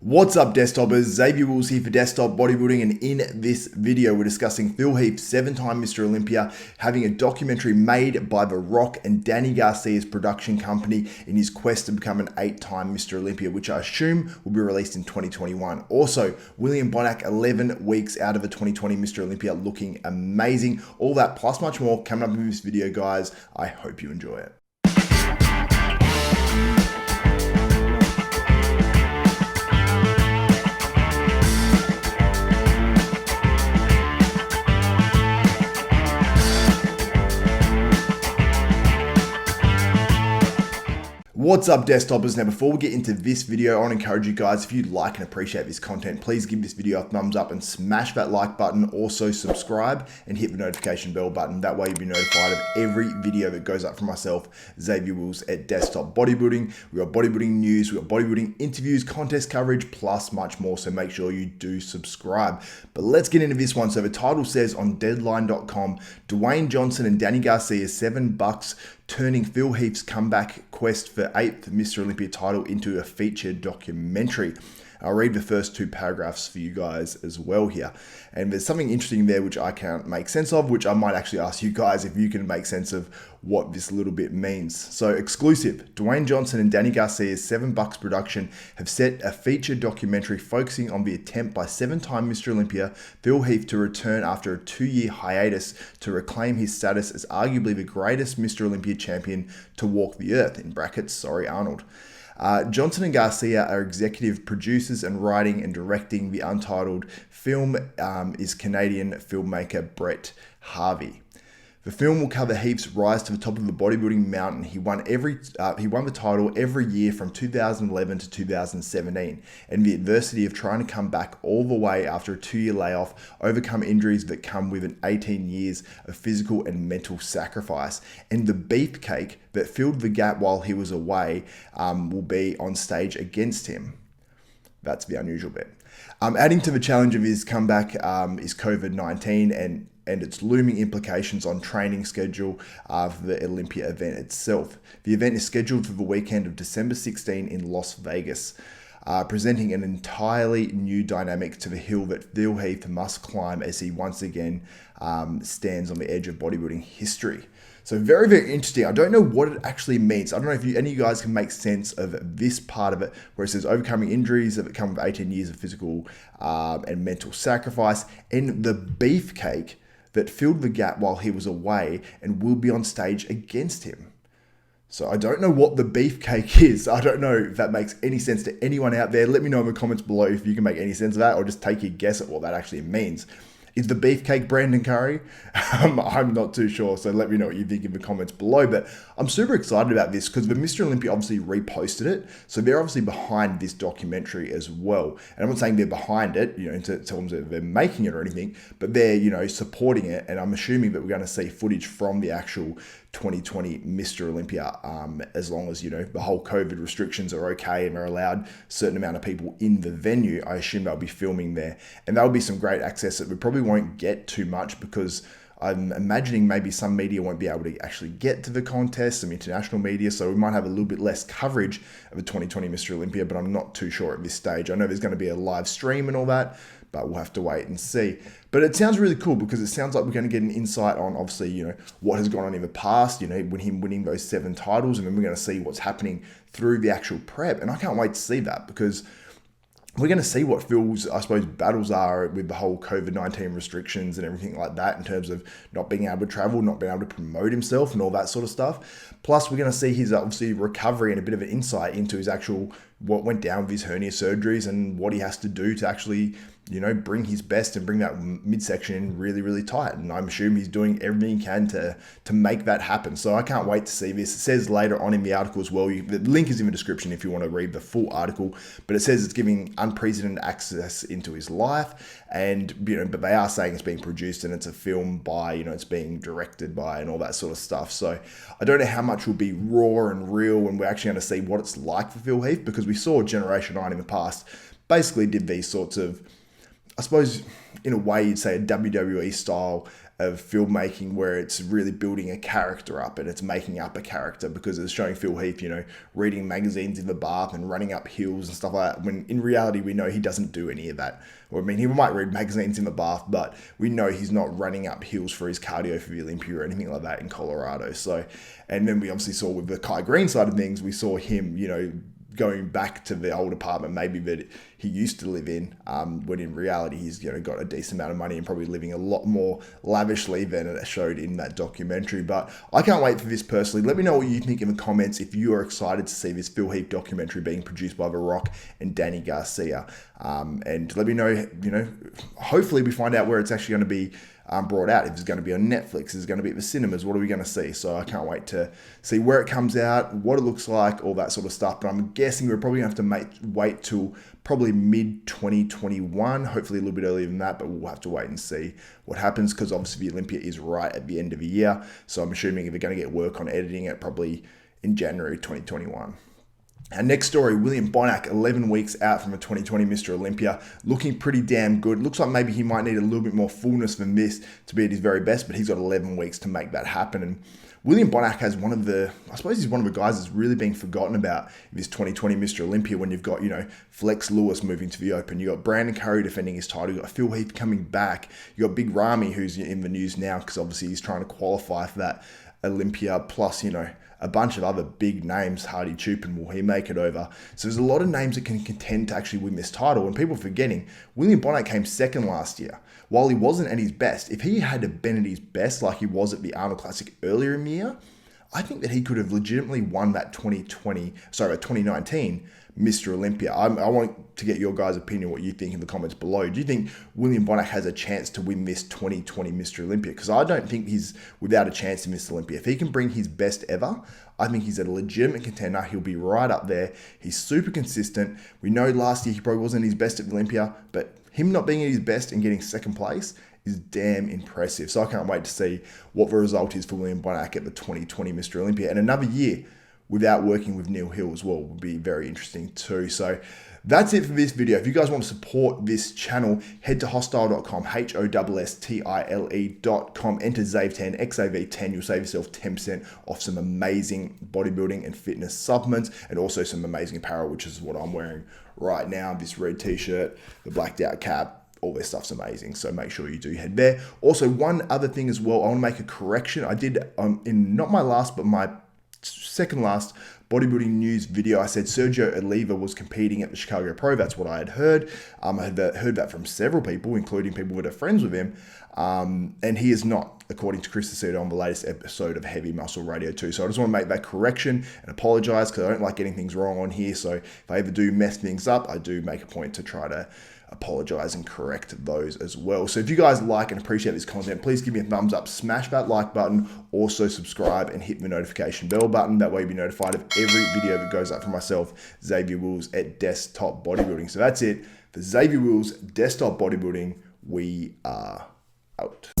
What's up, Desktopers? Xavier Wills here for Desktop Bodybuilding, and in this video we're discussing Phil Heath, 7-time Mr Olympia, having a documentary made by The Rock and Danny Garcia's production company in his quest to become an 8-time Mr Olympia, which I assume will be released in 2021. Also, William Bonac, 11 weeks out of a 2020 Mr Olympia, looking amazing. All that plus much more coming up in this video, guys. I hope you enjoy it. What's up, Desktopers? Now, before we get into this video, I want to encourage you guys, if you like and appreciate this content, please give this video a thumbs up and smash that like button. Also, subscribe and hit the notification bell button. That way you'll be notified of every video that goes up from myself, Xavier Wills, at Desktop Bodybuilding. We've got bodybuilding news, we've got bodybuilding interviews, contest coverage, plus much more, so make sure you do subscribe. But let's get into this one. So the title says on Deadline.com, Dwayne Johnson and Danny Garcia, $7, turning Phil Heath's comeback quest for 8th Mr Olympia title into a featured documentary. I'll read the first two paragraphs for you guys as well here. And there's something interesting there which I can't make sense of, which I might actually ask you guys if you can make sense of what this little bit means. So, exclusive, Dwayne Johnson and Danny Garcia's $7 production have set a featured documentary focusing on the attempt by 7-time Mr Olympia Phil Heath to return after a 2-year hiatus to reclaim his status as arguably the greatest Mr Olympia champion to walk the earth, in brackets, sorry Arnold. Johnson and Garcia are executive producers, and writing and directing the Untitled film is Canadian filmmaker Brett Harvey. The film will cover Heath's rise to the top of the bodybuilding mountain. He won the title every year from 2011 to 2017, and the adversity of trying to come back all the way after a 2-year layoff, overcome injuries that come with 18 years of physical and mental sacrifice, and the beefcake that filled the gap while he was away will be on stage against him. That's the unusual bit. Adding to the challenge of his comeback is COVID-19 and its looming implications on training schedule of the Olympia event itself. The event is scheduled for the weekend of December 16 in Las Vegas, presenting an entirely new dynamic to the hill that Phil Heath must climb as he once again stands on the edge of bodybuilding history. So very, very interesting. I don't know what it actually means. I don't know if any of you guys can make sense of this part of it, where it says overcoming injuries that come with 18 years of physical and mental sacrifice, and the beefcake that filled the gap while he was away and will be on stage against him. So I don't know what the beefcake is. I don't know if that makes any sense to anyone out there. Let me know in the comments below if you can make any sense of that, or just take a guess at what that actually means. Is the beefcake Brandon Curry? I'm not too sure, so let me know what you think in the comments below. But I'm super excited about this because the Mr Olympia obviously reposted it, so they're obviously behind this documentary as well. And I'm not saying they're behind it, in terms of they're making it or anything, but they're supporting it. And I'm assuming that we're going to see footage from the actual 2020 Mr Olympia, as long as the whole COVID restrictions are okay and they're allowed a certain amount of people in the venue. I assume they'll be filming there, and that'll be some great access that we probably won't get too much, because I'm imagining maybe some media won't be able to actually get to the contest, some international media, so we might have a little bit less coverage of the 2020 Mr Olympia, but I'm not too sure at this stage. I know there's going to be a live stream and all that, but we'll have to wait and see. But it sounds really cool because it sounds like we're going to get an insight on, obviously, what has gone on in the past, when him winning those 7 titles, and then we're going to see what's happening through the actual prep. And I can't wait to see that, because we're going to see what Phil's, I suppose, battles are with the whole COVID-19 restrictions and everything like that, in terms of not being able to travel, not being able to promote himself and all that sort of stuff. Plus, we're going to see his, obviously, recovery and a bit of an insight into his actual, what went down with his hernia surgeries and what he has to do to actually, bring his best and bring that midsection in really, really tight. And I'm assuming he's doing everything he can to make that happen. So I can't wait to see this. It says later on in the article as well, the link is in the description if you want to read the full article, but it says it's giving unprecedented access into his life. And, but they are saying it's being produced and it's a film by, it's being directed by and all that sort of stuff. So I don't know how much will be raw and real, and we're actually going to see what it's like for Phil Heath, because we saw Generation 9 in the past basically did these sorts of, I suppose in a way you'd say a WWE style of filmmaking where it's really building a character up and it's making up a character, because it's showing Phil Heath, reading magazines in the bath and running up hills and stuff like that, when in reality we know he doesn't do any of that. Or I mean, he might read magazines in the bath, but we know he's not running up hills for his cardio for the Olympia or anything like that in Colorado. So, and then we obviously saw with the Kai Green side of things, we saw him, going back to the old apartment maybe that he used to live in, when in reality he's got a decent amount of money and probably living a lot more lavishly than it showed in that documentary. But I can't wait for this personally. Let me know what you think in the comments if you are excited to see this Phil Heath documentary being produced by The Rock and Danny Garcia, and let me know, hopefully we find out where it's actually going to be brought out. If it's going to be on Netflix, if it's going to be at the cinemas, what are we going to see? So I can't wait to see where it comes out, what it looks like, all that sort of stuff. But I'm guessing we're probably going to have to wait till probably mid-2021, hopefully a little bit earlier than that, but we'll have to wait and see what happens, because obviously the Olympia is right at the end of the year. So I'm assuming if they're going to get work on editing it, probably in January 2021. Our next story, William Bonac, 11 weeks out from a 2020 Mr. Olympia, looking pretty damn good. Looks like maybe he might need a little bit more fullness than this to be at his very best, but he's got 11 weeks to make that happen. And William Bonac has he's one of the guys that's really being forgotten about this 2020 Mr. Olympia, when you've got, Flex Lewis moving to the Open. You've got Brandon Curry defending his title. You've got Phil Heath coming back. You've got Big Ramy, who's in the news now because obviously he's trying to qualify for that Olympia, plus, a bunch of other big names. Hardy Chupin, will he make it over? So there's a lot of names that can contend to actually win this title, and people are forgetting William Bonac came second last year. While he wasn't at his best, if he had been at his best like he was at the Arnold Classic earlier in the year, I think that he could have legitimately won that 2019 Mr. Olympia. I want to get your guys' opinion, what you think in the comments below. Do you think William Bonac has a chance to win this 2020 Mr. Olympia? Because I don't think he's without a chance in Mr. Olympia. If he can bring his best ever, I think he's a legitimate contender. He'll be right up there. He's super consistent. We know last year he probably wasn't his best at the Olympia, but him not being at his best and getting second place is damn impressive. So I can't wait to see what the result is for William Bonac at the 2020 Mr. Olympia. And another year without working with Neil Hill as well would be very interesting too. So that's it for this video. If you guys want to support this channel, head to hostile.com, HOSSTILE.com, enter ZAVE10, XAV10. You'll save yourself 10% off some amazing bodybuilding and fitness supplements, and also some amazing apparel, which is what I'm wearing right now. This red t-shirt, the blacked out cap, all this stuff's amazing, so make sure you do head there. Also, one other thing as well, I want to make a correction. I did, in not my last, but my second last bodybuilding news video, I said Sergio Oliva was competing at the Chicago Pro. That's what I had heard. I had heard that from several people, including people that are friends with him. And he is not, according to Chris Aceto on the latest episode of Heavy Muscle Radio 2. So I just want to make that correction and apologize, because I don't like getting things wrong on here. So if I ever do mess things up, I do make a point to try to apologize and correct those as well. So if you guys like and appreciate this content, please give me a thumbs up, smash that like button, also subscribe and hit the notification bell button. That way you'll be notified of every video that goes up from myself, Xavier Wills at Desktop Bodybuilding. So that's it for Xavier Wills Desktop Bodybuilding. We are out.